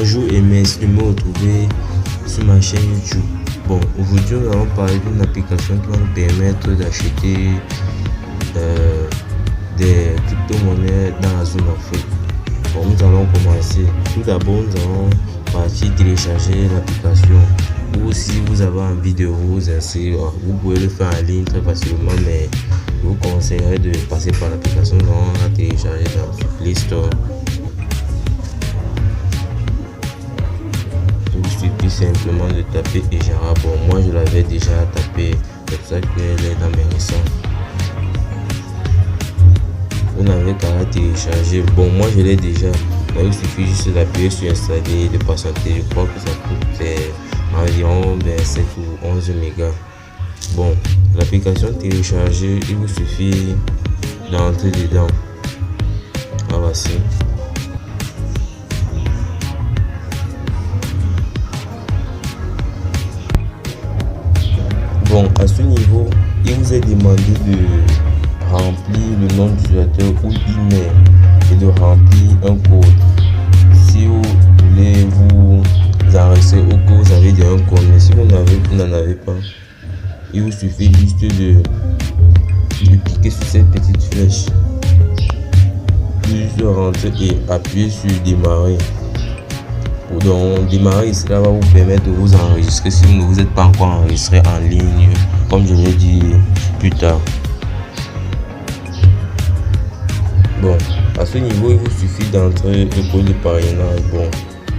Bonjour et merci de me retrouver sur ma chaîne YouTube. Bon, aujourd'hui nous allons parler d'une application qui va nous permettre d'acheter des crypto-monnaies dans la zone Afrique. Bon, nous allons commencer. Tout d'abord, nous allons partir télécharger l'application. Ou si vous avez envie de vous inscrire, vous pouvez le faire en ligne très facilement, mais je vous conseillerais de passer par l'application. Nous allons la télécharger dans le Play Store. Il suffit simplement de taper Egera. Bon, moi je l'avais déjà tapé, c'est pour ça qu'elle est dans mes récents. Vous n'avez qu'à la télécharger. Bon, moi je l'ai déjà. Donc, il suffit juste d'appuyer sur installer et de patienter. Je crois que ça coûte environ 7 ou 11 mégas. Bon, l'application téléchargée, il vous suffit d'entrer dedans. Ah, voici. Bon, à ce niveau, il vous est demandé de remplir le nom d'utilisateur ou email et de remplir un code. Si vous voulez vous enregistrer ou que vous avez déjà un compte, mais si vous n'en avez pas, il vous suffit juste de cliquer sur cette petite flèche, puis de rentrer et appuyer sur démarrer. Donc démarrer, cela va vous permettre de vous enregistrer si vous ne vous êtes pas encore enregistré en ligne, comme je l'ai dit plus tard. Bon, à ce niveau, il vous suffit d'entrer le code de parrainage. Bon,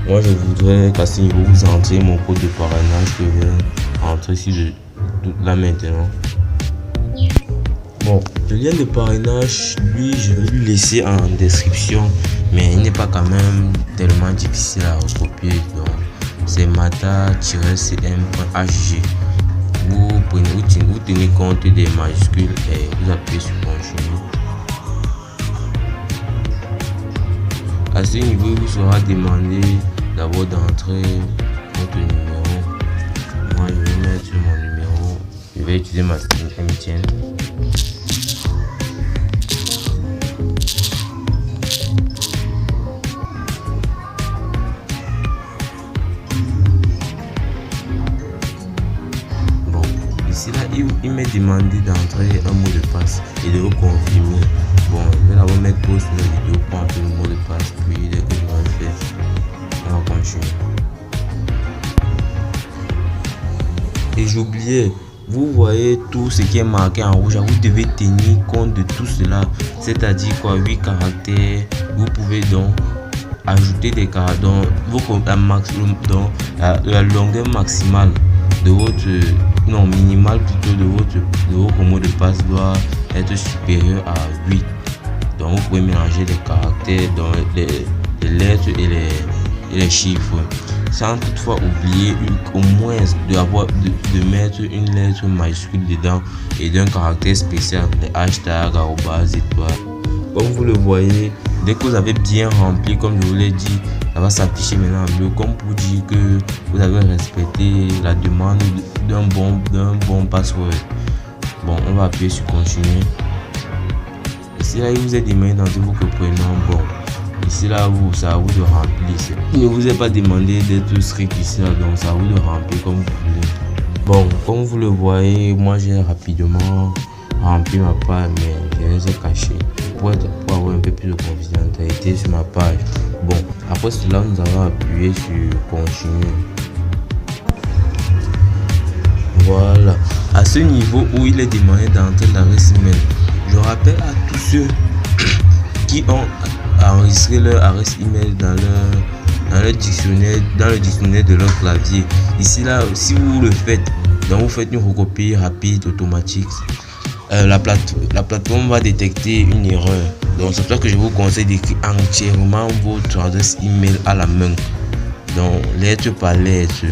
moi je voudrais qu'à ce niveau vous entrez mon code de parrainage que je vais entrer ici là maintenant. Bon, le lien de parrainage, lui, je vais lui laisser en description, mais il n'est pas quand même tellement difficile à recopier. Donc, c'est mata-cm.hg. Vous tenez compte des majuscules et vous appuyez sur continuer. À ce niveau, il vous sera demandé d'abord d'entrer votre numéro. Moi, je vais mettre mon numéro. Je vais utiliser ma MTN. Ici là, il m'est demandé d'entrer un mot de passe et de le confirmer. Bon, je vais d'abord mettre pause sur la vidéo pour entrer le mot de passe, puis dès que je vais faire, on va continuer. Et j'oubliais, vous voyez tout ce qui est marqué en rouge, vous devez tenir compte de tout cela, c'est-à-dire quoi, 8 caractères. Vous pouvez donc ajouter des caractères, la longueur maximale de votre minimal plutôt de votre mot de passe doit être supérieur à 8. Donc vous pouvez mélanger les caractères dans les lettres et les chiffres sans toutefois oublier au moins de mettre une lettre majuscule dedans et d'un caractère spécial, les hashtags, arrobas, étoiles. Comme vous le voyez, dès que vous avez bien rempli, comme je vous l'ai dit, ça va s'afficher maintenant en bleu comme pour dire que vous avez respecté la demande d'un bon password. Bon, on va appuyer sur continuer. Ici là, il vous est demandé d'entrer votre prénom. Bon, ici là, c'est à vous de remplir. Il ne vous est pas demandé d'être strict ici là, donc c'est à vous de remplir comme vous voulez. Bon, comme vous le voyez, moi j'ai rapidement rempli ma page, mais je les ai cachés pour avoir un peu plus de confidentialité sur ma page. Bon, après cela, nous allons appuyer sur continuer. Voilà. À ce niveau où il est demandé d'entrer l'adresse email, je rappelle à tous ceux qui ont enregistré leur adresse email dans le dictionnaire de leur clavier. Ici là, si vous le faites, donc vous faites une recopie rapide automatique. La plateforme va détecter une erreur. Donc c'est pour ça que je vous conseille d'écrire entièrement votre adresse email à la main. Donc lettre par lettre.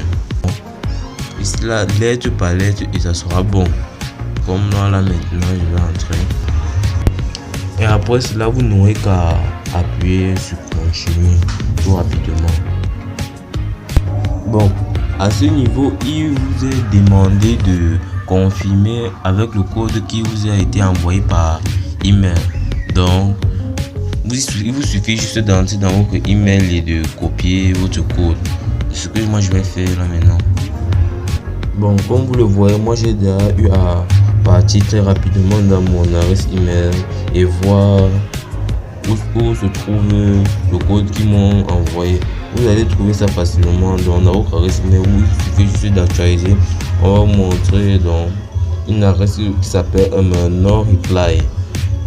Ici là, lettre par lettre et ça sera bon. Comme là maintenant, je vais entrer. Et après cela, vous n'aurez qu'à appuyer sur continuer tout rapidement. Bon, à ce niveau, il vous est demandé de confirmer avec le code qui vous a été envoyé par email. Donc il vous suffit juste d'entrer dans votre email et de copier votre code. Ce que moi je vais faire là maintenant. Bon, comme vous le voyez, moi j'ai déjà eu à partir très rapidement dans mon adresse email et voir où se trouve le code qu'ils m'ont envoyé. Vous allez trouver ça facilement dans votre adresse email où il suffit juste d'actualiser. On va vous montrer dans une adresse qui s'appelle no reply.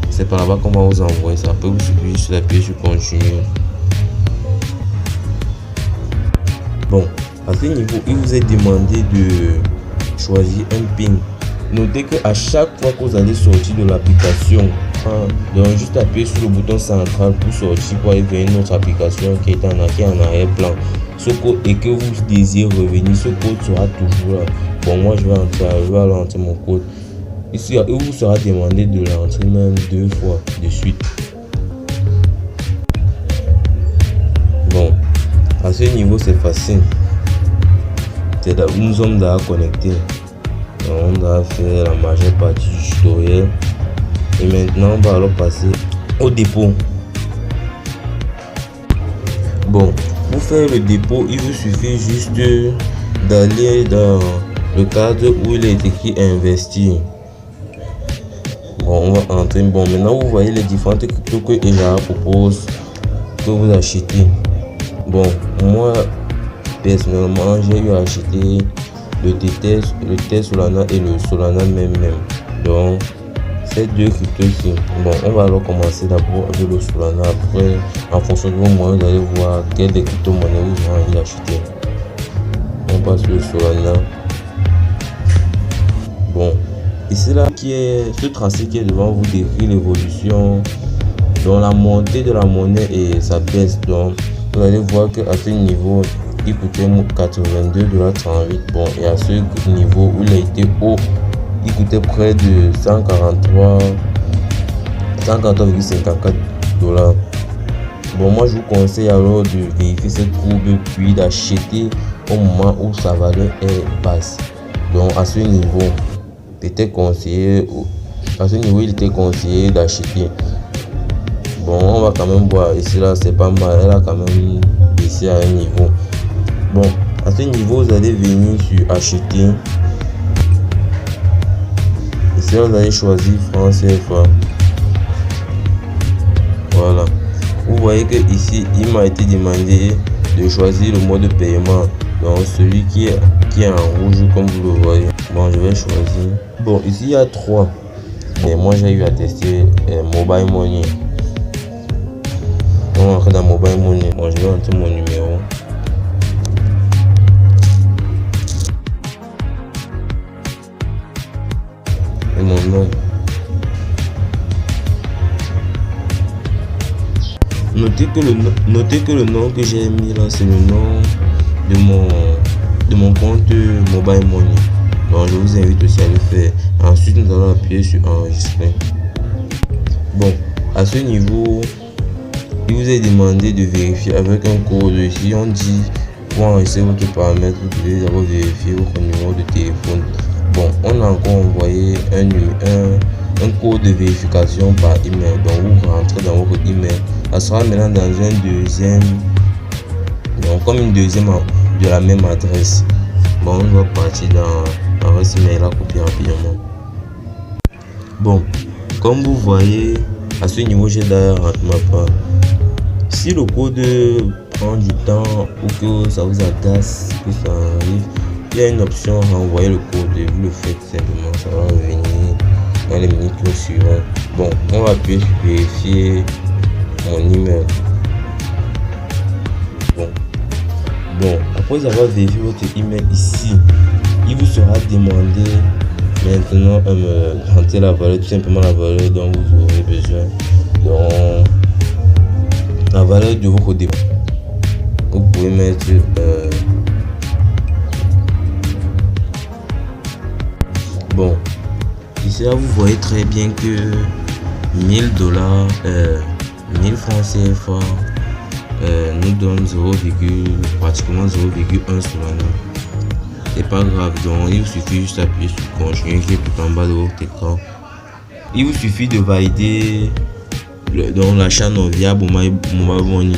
C'est par là-bas qu'on va vous envoyer ça. Après, vous suffit juste d'appuyer sur continuer. Bon, à ce niveau, il vous est demandé de choisir un PIN. Notez qu'à chaque fois que vous allez sortir de l'application, donc juste appuyer sur le bouton central pour sortir pour aller vers une autre application qui est en arrière-plan. Ce code et que vous désirez revenir, ce code sera toujours là. Bon, moi je vais aller entrer mon code. Ici, il vous sera demandé de l'entrer même 2 fois de suite. Bon, à ce niveau c'est facile. Nous sommes déjà connectés. On va faire la majeure partie du tutoriel. Et maintenant, on va alors passer au dépôt. Bon, pour faire le dépôt, il vous suffit juste d'aller dans le cadre où il est écrit investir. Bon, on va entrer. Bon, maintenant vous voyez les différentes cryptos que EJA propose que vous achetez. Bon, moi personnellement, j'ai eu à acheter le Tether Solana et le Solana même. Donc, ces deux cryptos-ci. Bon, on va alors commencer d'abord avec le Solana. Après, en fonction de vos moyens, vous allez voir quelles des crypto-monnaies vous avez envie d'acheter. On passe le Solana. Bon, ici là, ce tracé qui est devant vous décrit l'évolution dans la montée de la monnaie et sa baisse. Donc, vous allez voir qu'à ce niveau, il coûtait 82,38 $. Bon, et à ce niveau où il a été haut, il coûtait près de 144,54 $. Bon, moi je vous conseille alors de vérifier cette courbe puis d'acheter au moment où sa valeur est basse. Donc à ce niveau, il était conseillé d'acheter. Bon, on va quand même voir ici là, c'est pas mal, elle a quand même ici à un niveau. Bon, à ce niveau, vous allez venir sur acheter. Ici, vous allez choisir franc CFA. Voilà. Vous voyez que ici, il m'a été demandé de choisir le mode de paiement. Donc, celui qui est en rouge, comme vous le voyez. Bon, je vais choisir. Bon, ici, il y a 3. Et moi, j'ai eu à tester Mobile Money. On va entrer dans Mobile Money. Bon, je vais entrer mon numéro. Et mon nom. Notez que le nom que j'ai mis là, c'est le nom de mon compte Mobile Money. Donc je vous invite aussi à le faire. Ensuite, nous allons appuyer sur enregistrer. Bon, à ce niveau, il vous est demandé de vérifier avec un code. Ici, on dit pour enregistrer votre paramètre, vous devez d'abord vérifier votre numéro de téléphone. Bon, on a encore envoyé un code de vérification par email. Donc vous rentrez dans votre email. Ça sera maintenant dans un deuxième, donc comme une deuxième de la même adresse. Bon, on va partir dans l'adresse email à copier rapidement. Bon, comme vous voyez, à ce niveau, j'ai d'ailleurs ma part. Si le code prend du temps ou que ça vous agace, que ça arrive, il y a une option à envoyer le code et vous le faites simplement. Ça va revenir dans les minutes suivantes. Bon, on va appuyer sur vérifier mon email. Bon, après avoir vérifié votre email ici, il vous sera demandé maintenant rentrer la valeur, tout simplement la valeur dont vous aurez besoin. Donc, la valeur de votre dépôt. Vous pouvez mettre bon, ici là vous voyez très bien que 1000 $, 1000 francs CFA nous donne pratiquement 0,1 Solana. C'est pas grave, donc il vous suffit juste d'appuyer sur continuer qui est tout en bas de votre écran. Il vous suffit de valider donc l'achat non via mobile money.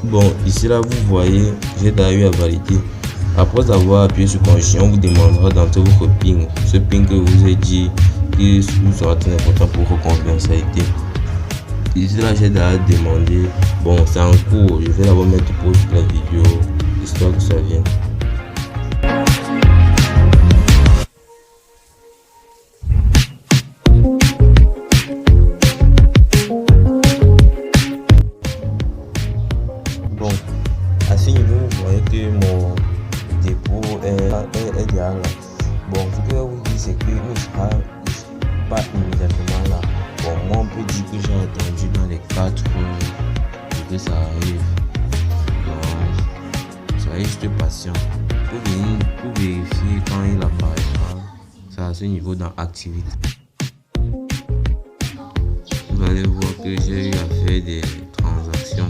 Bon, ici là vous voyez, j'ai d'ailleurs validé. Après avoir appuyé sur continuer, on vous demandera d'entrer votre PIN, ce PIN que vous ai dit qui vous sera très important pour votre confidentialité. Ici là j'ai d'ailleurs demandé. Bon, c'est en cours, je vais d'abord mettre pause sur la vidéo histoire que ça vienne. Bon, à ce niveau, vous voyez que mon dépôt est déjà là. Bon, ce que je vous dis, c'est qu'il ne sera pas immédiatement là. Bon, moi, on peut dire que j'ai attendu dans les 4 heures pour que ça arrive. Donc, soyez juste patient. Pour vérifier quand il apparaîtra, c'est à ce niveau dans Activité. Vous allez voir que j'ai eu à faire des transactions,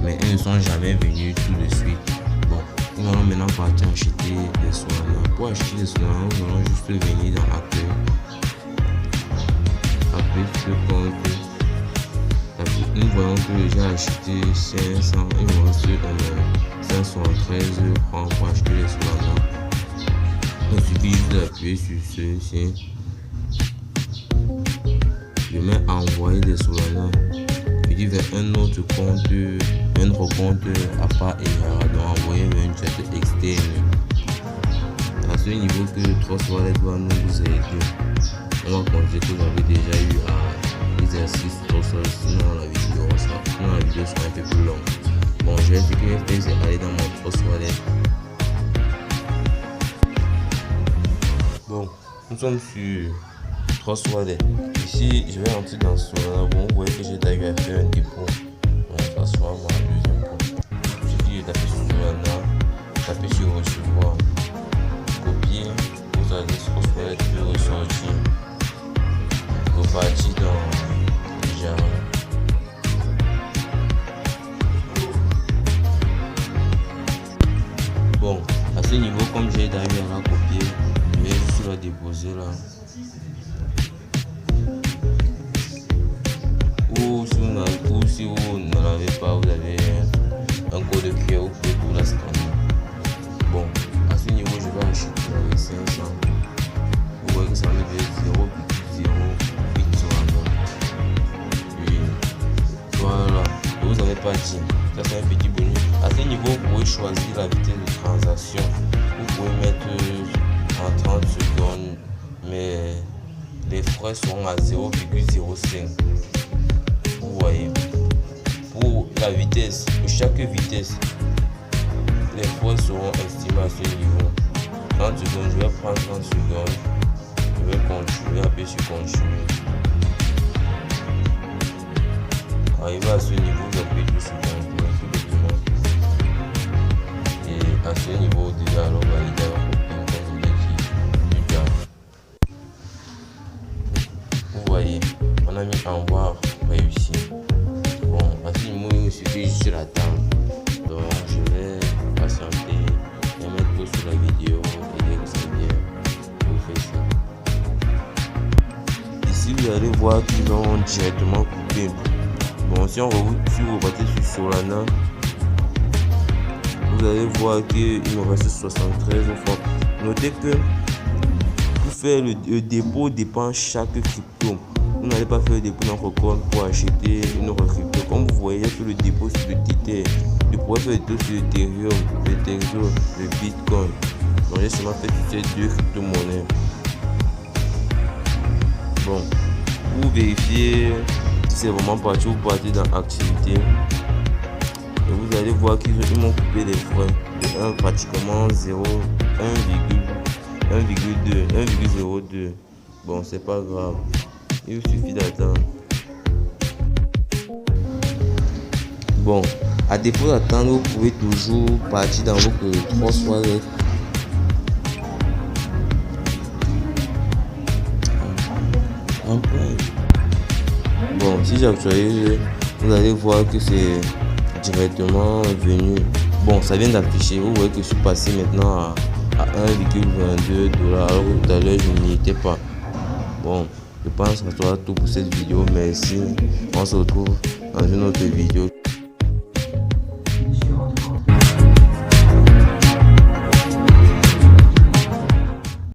mais elles ne sont jamais venues tout de suite. Bon, nous allons maintenant partir acheter des Solana. Pour acheter des Solana, nous allons juste venir dans Accueil. Après ce compte, nous voyons que j'ai acheté 500, il me reste 513 francs pour acheter les Solana. Il suffit juste d'appuyer sur ceci. Je mets envoyer des Solana. Je dis vers un autre compte à part et donc envoyer vers une chat externe. À ce niveau que Trust Wallet va nous aider. On va compter que vous avez déjà eu à l'exercice Trust Wallet, sinon la vidéo sera un peu plus longue. Bon, ce que je vais faire, c'est aller dans mon Trust Wallet. Bon, nous sommes sur Trust Wallet. Ici, je vais entrer dans Solana. Bon, vous voyez que j'ai d'ailleurs fait un dépôt. Donc, ça sera mon deuxième point. Il suffit de taper sur Solana, taper sur recevoir, copier, vous allez sur Trust Wallet, puis ressortir. Repartir dans Java. Bon, à ce niveau, comme j'ai d'ailleurs à copier, je vais juste la déposer là. Ou si vous n'en avez pas, vous avez un code QR, vous pouvez tout la scanner. Bon, à ce niveau, je vais acheter avec 500. Vous voyez que ça me fait 0,08 sur un. Puis voilà, vous n'avez pas dit. Ça c'est un petit bonus. À ce niveau, vous pouvez choisir la vitesse de transaction. Vous pouvez mettre en 30 secondes, mais les frais seront à 0,05. Vous voyez, pour la vitesse, pour chaque vitesse, les frais seront estimés à ce niveau. 30 secondes, je vais prendre 30 secondes, je vais continuer, appuyer sur continuer. Arrivé à ce niveau, vous appuyez sur continuer tout bêtement. Et à ce niveau, déjà, alors valider comme je l'ai dit plus tard. Vous voyez, on a mis envoi réussi. Bon, à ce niveau, il suffit juste d'attendre. Donc, je vais patienter et mettre pause sur la vidéo et dès que ça vient, vous faites ça. Ici, vous allez voir qu'ils ont directement coupé. Bon, si on repartit sur Solana, vous allez voir qu'il me reste 73 francs. Notez que pour faire le dépôt dépend chaque crypto. Vous n'allez pas faire le dépôt dans votre compte pour acheter une autre crypto. Comme vous voyez que le dépôt sur le Tether, je pourrais faire le dépôt sur Ethereum, le Texo, le Bitcoin. Donc j'ai seulement fait toutes ces deux crypto-monnaies. Bon, pour vérifier si c'est vraiment parti, vous partez dans Activité. Et vous allez voir qu'ils m'ont coupé les frais de 1 pratiquement 0, 1,02. Bon, c'est pas grave. Il vous suffit d'attendre. Bon, à défaut d'attendre, vous pouvez toujours partir dans votre Trust Wallet. Bon, si j'actualise, vous allez voir que c'est directement venu. Bon, ça vient d'afficher. Vous voyez que je suis passé maintenant à 1,22 $, alors que tout à l'heure je n'y étais pas. Bon, Je pense que ça sera tout pour cette vidéo. Merci. On se retrouve dans une autre vidéo.